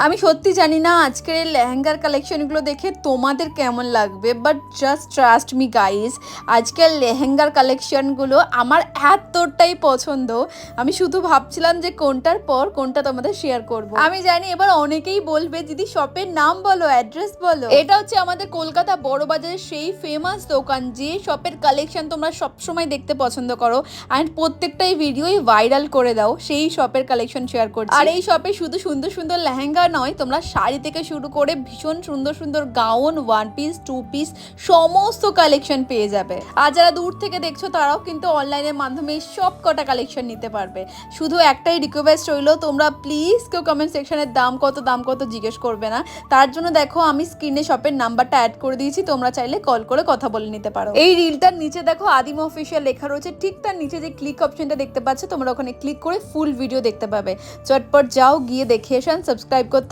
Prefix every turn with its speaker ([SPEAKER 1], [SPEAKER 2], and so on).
[SPEAKER 1] আমি সত্যি জানি না আজকের এই লেহেঙ্গার কালেকশনগুলো দেখে তোমাদের কেমন লাগবে, but just trust me guys, আজকের লেহেঙ্গার কালেকশনগুলো আমার এতটাই পছন্দ। আমি শুধু ভাবছিলাম যে কোনটার পর কোনটা তোমাদের শেয়ার করব। আমি জানি এবার অনেকেই বলবে দিদি শপের নাম বলো, অ্যাড্রেস বলো। এটা হচ্ছে আমাদের কলকাতা বড়বাজারের সেই ফেমাস দোকান যে শপের কালেকশন তোমরা সবসময় দেখতে পছন্দ করো অ্যান্ড প্রত্যেকটাই ভিডিওই ভাইরাল করে দাও। সেই শপের কালেকশন শেয়ার করছি। আর এই শপে শুধু সুন্দর সুন্দর লেহেঙ্গা নয়, তোমরা শাড়ি থেকে শুরু করে ভীষণ সুন্দর সুন্দর gown, one piece, two piece সমস্ত কালেকশন পেয়ে যাবে। আর যারা দূর থেকে দেখছো তারাও কিন্তু অনলাইনের মাধ্যমে সব কটা কালেকশন নিতে পারবে। শুধু একটাই রিকোয়েস্ট রইলো, তোমরা প্লিজ কেউ কমেন্ট সেকশনের দাম কত জিজ্ঞেস করবে না। তার জন্য দেখো আমি স্ক্রিনে শপের নাম্বারটা অ্যাড করে দিয়েছি, তোমরা চাইলে কল করে কথা বলে নিতে পারো। এই রিলটার নিচে দেখো আদিম অফিসিয়াল লেখা রয়েছে, ঠিক তার নিচে যে ক্লিক অপশনটা দেখতে পাচ্ছ তোমরা ওখানে ক্লিক করে ফুল ভিডিও দেখতে পাবে। চটপট যাও, গিয়ে দেখে এসো, সাবস্ক্রাইব